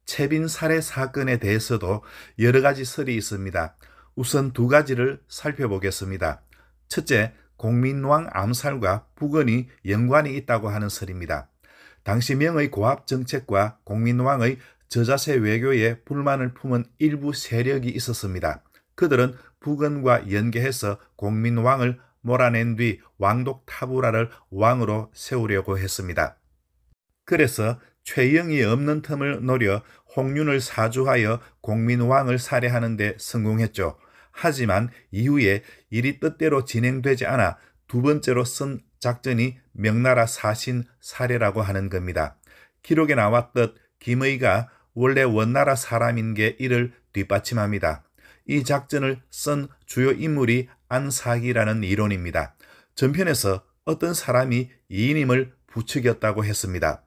채빈 살해 사건에 대해서도 여러 가지 설이 있습니다. 우선 두 가지를 살펴보겠습니다. 첫째, 공민왕 암살과 북원이 연관이 있다고 하는 설입니다. 당시 명의 고압 정책과 공민왕의 저자세 외교에 불만을 품은 일부 세력이 있었습니다. 그들은 북원과 연계해서 공민왕을 몰아낸 뒤 왕독 타부라를 왕으로 세우려고 했습니다. 그래서 최영이 없는 틈을 노려 홍윤을 사주하여 공민왕을 살해하는 데 성공했죠. 하지만 이후에 일이 뜻대로 진행되지 않아 두 번째로 쓴 작전이 명나라 사신 살해라고 하는 겁니다. 기록에 나왔듯 김의가 원래 원나라 사람인 게 이를 뒷받침합니다. 이 작전을 쓴 주요 인물이 안사기라는 이론입니다. 전편에서 어떤 사람이 이인임을 부추겼다고 했습니다.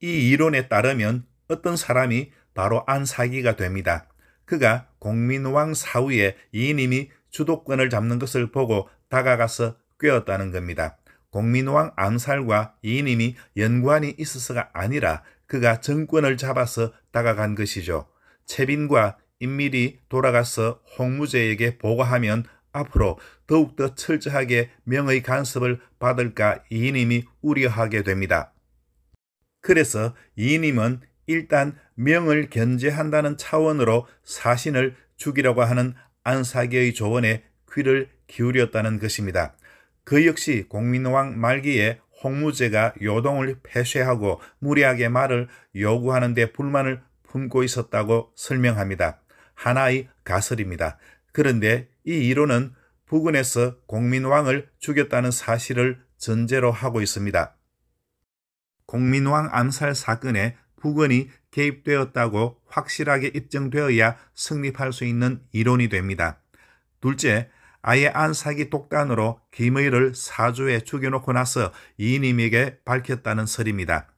이 이론에 따르면 어떤 사람이 바로 안사기가 됩니다. 그가 공민왕 사후에 이인임이 주도권을 잡는 것을 보고 다가가서 꿰었다는 겁니다. 공민왕 암살과 이인임이 연관이 있어서가 아니라 그가 정권을 잡아서 다가간 것이죠. 채빈과 인밀이 돌아가서 홍무제에게 보고하면 앞으로 더욱더 철저하게 명의 간섭을 받을까 이인임이 우려하게 됩니다. 그래서 이인임은 일단 명을 견제한다는 차원으로 사신을 죽이려고 하는 안사기의 조언에 귀를 기울였다는 것입니다. 그 역시 공민왕 말기에 홍무제가 요동을 폐쇄하고 무리하게 말을 요구하는 데 불만을 품고 있었다고 설명합니다. 하나의 가설입니다. 그런데 이 이론은 북원에서 공민왕을 죽였다는 사실을 전제로 하고 있습니다. 공민왕 암살 사건에 북원이 개입되었다고 확실하게 입증되어야 성립할 수 있는 이론이 됩니다. 둘째, 아예 안사기 독단으로 김의를 사주에 죽여놓고 나서 이인임에게 밝혔다는 설입니다.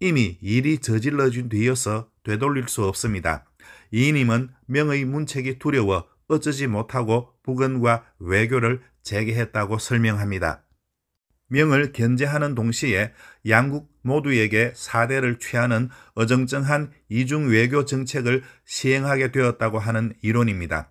이미 일이 저질러진 뒤여서 되돌릴 수 없습니다. 이인임은 명의 문책이 두려워 어쩌지 못하고 북원과 외교를 재개했다고 설명합니다. 명을 견제하는 동시에 양국 모두에게 사대를 취하는 어정쩡한 이중 외교 정책을 시행하게 되었다고 하는 이론입니다.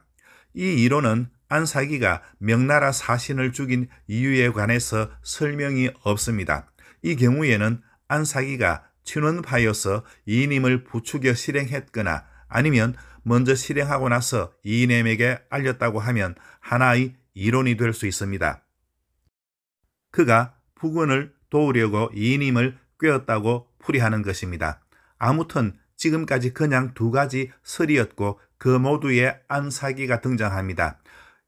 이 이론은 안사기가 명나라 사신을 죽인 이유에 관해서 설명이 없습니다. 이 경우에는 안사기가 친원파여서 이인임을 부추겨 실행했거나 아니면 먼저 실행하고 나서 이인임에게 알렸다고 하면 하나의 이론이 될 수 있습니다. 그가 북원을 도우려고 이인임을 꿰었다고 풀이하는 것입니다. 아무튼 지금까지 그냥 두 가지 설이었고 그 모두에 안사기가 등장합니다.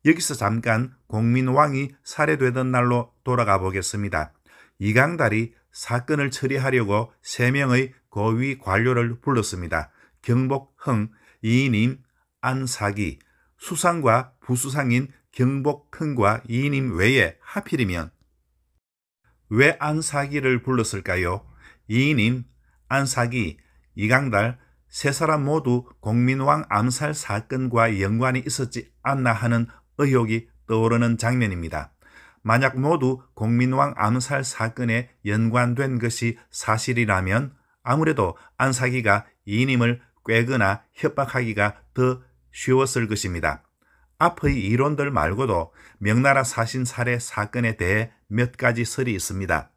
여기서 잠깐 공민왕이 살해되던 날로 돌아가 보겠습니다. 이강달이 사건을 처리하려고 3명의 고위 관료를 불렀습니다. 경복흥, 이인임, 안사기, 수상과 부수상인 경복흥과 이인임 외에 하필이면 왜 안사기를 불렀을까요? 이인임, 안사기, 이강달 세 사람 모두 공민왕 암살 사건과 연관이 있었지 않나 하는 의혹이 떠오르는 장면입니다. 만약 모두 공민왕 암살 사건에 연관된 것이 사실이라면 아무래도 안사기가 이인임을 꿰거나 협박하기가 더 쉬웠을 것입니다. 앞의 이론들 말고도 명나라 사신 살해 사건에 대해 몇 가지 설이 있습니다.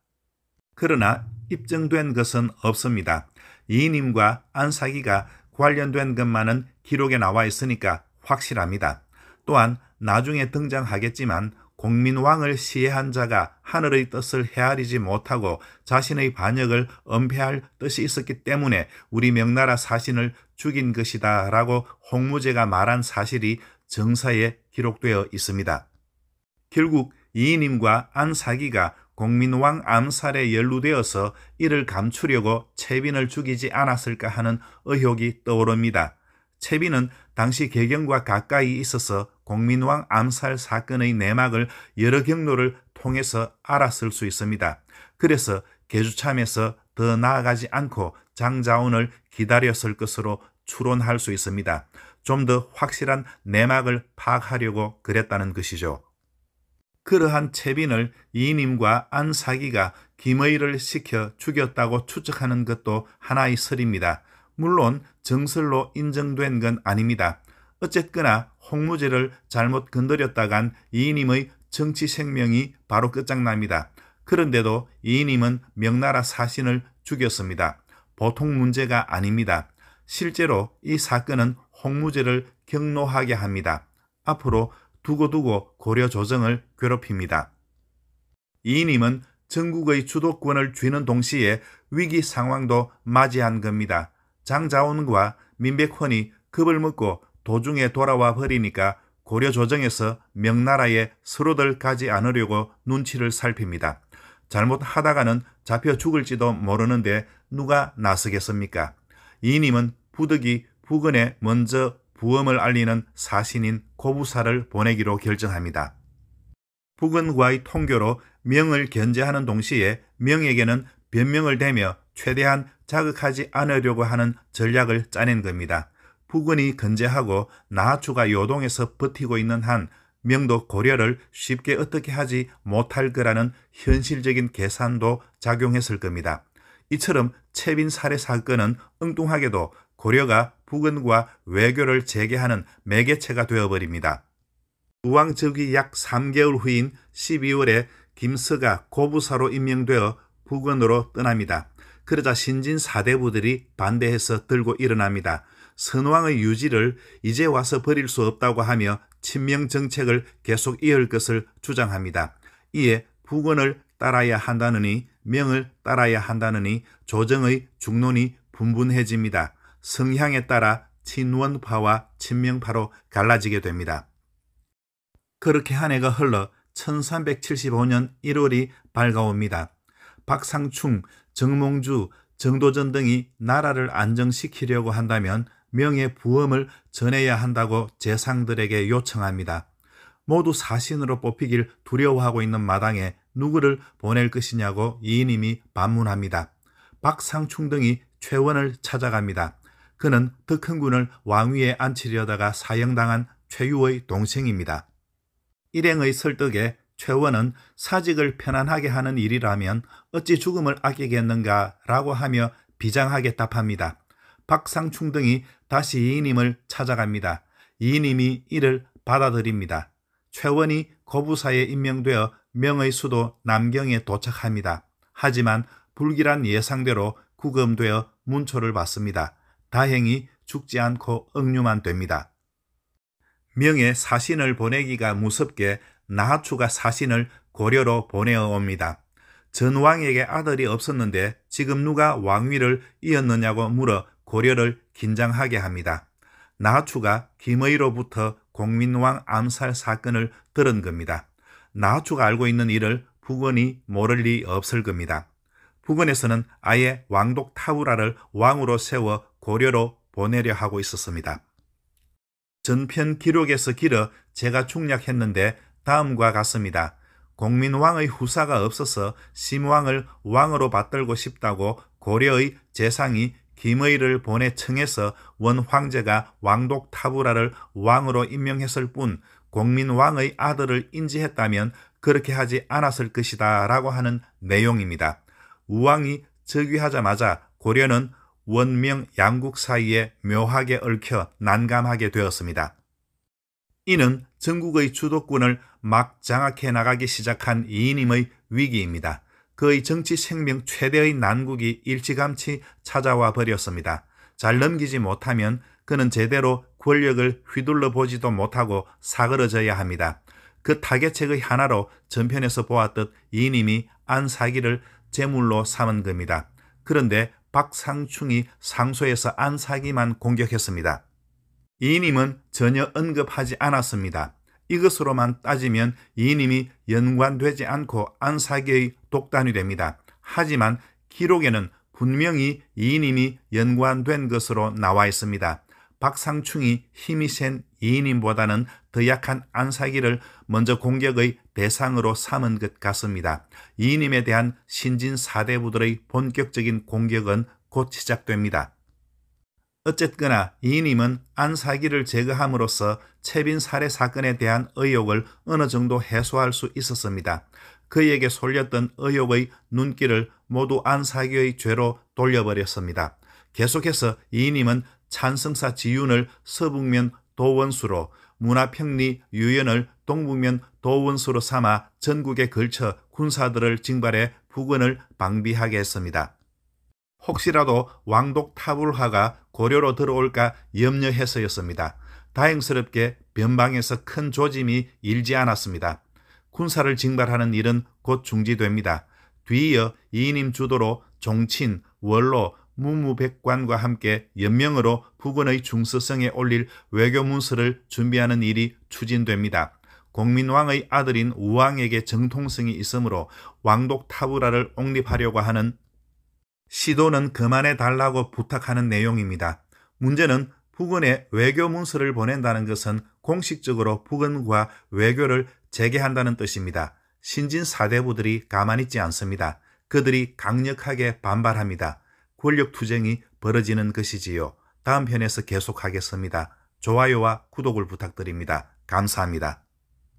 그러나 입증된 것은 없습니다. 이인임과 안사기가 관련된 것만은 기록에 나와 있으니까 확실합니다. 또한 나중에 등장하겠지만 공민왕을 시해한 자가 하늘의 뜻을 헤아리지 못하고 자신의 반역을 은폐할 뜻이 있었기 때문에 우리 명나라 사신을 죽인 것이다 라고 홍무제가 말한 사실이 정사에 기록되어 있습니다. 결국 이인임과 안사기가 공민왕 암살에 연루되어서 이를 감추려고 채빈을 죽이지 않았을까 하는 의혹이 떠오릅니다. 채빈은 당시 개경과 가까이 있어서 공민왕 암살 사건의 내막을 여러 경로를 통해서 알았을 수 있습니다. 그래서 계주참에서 더 나아가지 않고 장자운을 기다렸을 것으로 추론할 수 있습니다. 좀 더 확실한 내막을 파악하려고 그랬다는 것이죠. 그러한 채빈을 이인임과 안사기가 김의를 시켜 죽였다고 추측하는 것도 하나의 설입니다. 물론 정설로 인정된 건 아닙니다. 어쨌거나 홍무제를 잘못 건드렸다간 이인임의 정치 생명이 바로 끝장납니다. 그런데도 이인임은 명나라 사신을 죽였습니다. 보통 문제가 아닙니다. 실제로 이 사건은 홍무제를 경노하게 합니다. 앞으로 두고두고 고려 조정을 괴롭힙니다. 이인임은 전국의 주도권을 쥐는 동시에 위기 상황도 맞이한 겁니다. 장자원과 민백헌이 겁을 먹고 도중에 돌아와 버리니까 고려 조정에서 명나라에 서로들 가지 않으려고 눈치를 살핍니다. 잘못하다가는 잡혀 죽을지도 모르는데 누가 나서겠습니까? 이인임은 부득이 부근에 먼저 부엄을 알리는 사신인 고부사를 보내기로 결정합니다. 부근과의 통교로 명을 견제하는 동시에 명에게는 변명을 대며 최대한 자극하지 않으려고 하는 전략을 짜낸 겁니다. 부근이 건재하고 나하추가 요동에서 버티고 있는 한 명도 고려를 쉽게 어떻게 하지 못할 거라는 현실적인 계산도 작용했을 겁니다. 이처럼 채빈 살해 사건은 엉뚱하게도 고려가 부근과 외교를 재개하는 매개체가 되어버립니다. 우왕적이 약 3개월 후인 12월에 김서가 고부사로 임명되어 부근으로 떠납니다. 그러자 신진 사대부들이 반대해서 들고 일어납니다. 선왕의 유지를 이제 와서 버릴 수 없다고 하며 친명 정책을 계속 이을 것을 주장합니다. 이에 부근을 따라야 한다느니 명을 따라야 한다느니 조정의 중론이 분분해집니다. 성향에 따라 친원파와 친명파로 갈라지게 됩니다. 그렇게 한 해가 흘러 1375년 1월이 밝아옵니다. 박상충, 정몽주, 정도전 등이 나라를 안정시키려고 한다면 명의 부엄을 전해야 한다고 재상들에게 요청합니다. 모두 사신으로 뽑히길 두려워하고 있는 마당에 누구를 보낼 것이냐고 이인임이 반문합니다. 박상충 등이 최원을 찾아갑니다. 그는 덕흥군을 왕위에 앉히려다가 사형당한 최유의 동생입니다. 일행의 설득에 최원은 사직을 편안하게 하는 일이라면 어찌 죽음을 아끼겠는가라고 하며 비장하게 답합니다. 박상충 등이 다시 이인임을 찾아갑니다. 이인임이 이를 받아들입니다. 최원이 고부사에 임명되어 명의 수도 남경에 도착합니다. 하지만 불길한 예상대로 구금되어 문초를 받습니다. 다행히 죽지 않고 억류만 됩니다. 명의 사신을 보내기가 무섭게 나하추가 사신을 고려로 보내어 옵니다. 전왕에게 아들이 없었는데 지금 누가 왕위를 이었느냐고 물어 고려를 긴장하게 합니다. 나하추가 김의로부터 공민왕 암살 사건을 들은 겁니다. 나하추가 알고 있는 일을 부건이 모를 리 없을 겁니다. 부건에서는 아예 왕독 타우라를 왕으로 세워 고려로 보내려 하고 있었습니다. 전편 기록에서 길어 제가 중략했는데 다음과 같습니다. 공민왕의 후사가 없어서 심왕을 왕으로 받들고 싶다고 고려의 재상이 김의를 보내 청해서 원 황제가 왕독 타부라를 왕으로 임명했을 뿐 공민왕의 아들을 인지했다면 그렇게 하지 않았을 것이다 라고 하는 내용입니다. 우왕이 즉위하자마자 고려는 원명 양국 사이에 묘하게 얽혀 난감하게 되었습니다. 이는 전국의 주도권을 막 장악해 나가기 시작한 이인임의 위기입니다. 그의 정치 생명 최대의 난국이 일찌감치 찾아와 버렸습니다. 잘 넘기지 못하면 그는 제대로 권력을 휘둘러 보지도 못하고 사그러져야 합니다. 그 타개책의 하나로 전편에서 보았듯 이인임이 안사기를 제물로 삼은 겁니다. 그런데 박상충이 상소에서 안사기만 공격했습니다. 이인임은 전혀 언급하지 않았습니다. 이것으로만 따지면 이인임이 연관되지 않고 안사기의 독단이 됩니다. 하지만 기록에는 분명히 이인임이 연관된 것으로 나와 있습니다. 박상충이 힘이 센 이인임보다는 더 약한 안사기를 먼저 공격의 대상으로 삼은 것 같습니다. 이인임에 대한 신진 사대부들의 본격적인 공격은 곧 시작됩니다. 어쨌거나 이인임은 안사기를 제거함으로써 채빈 살해 사건에 대한 의혹을 어느 정도 해소할 수 있었습니다. 그에게 쏠렸던 의혹의 눈길을 모두 안사기의 죄로 돌려버렸습니다. 계속해서 이인임은 찬성사 지윤을 서북면 도원수로, 문화평리 유연을 동북면 도원수로 삼아 전국에 걸쳐 군사들을 징발해 북원을 방비하게 했습니다. 혹시라도 왕독 타불화가 고려로 들어올까 염려해서였습니다. 다행스럽게 변방에서 큰 조짐이 일지 않았습니다. 군사를 징발하는 일은 곧 중지됩니다. 뒤이어 이인임 주도로 종친, 원로, 무무백관과 함께 연명으로 북원의 중서성에 올릴 외교문서를 준비하는 일이 추진됩니다. 공민왕의 아들인 우왕에게 정통성이 있으므로 왕독 타불화를 옹립하려고 하는 시도는 그만해 달라고 부탁하는 내용입니다. 문제는 북원에 외교문서를 보낸다는 것은 공식적으로 북원과 외교를 재개한다는 뜻입니다. 신진 사대부들이 가만히 있지 않습니다. 그들이 강력하게 반발합니다. 권력투쟁이 벌어지는 것이지요. 다음 편에서 계속하겠습니다. 좋아요와 구독을 부탁드립니다. 감사합니다.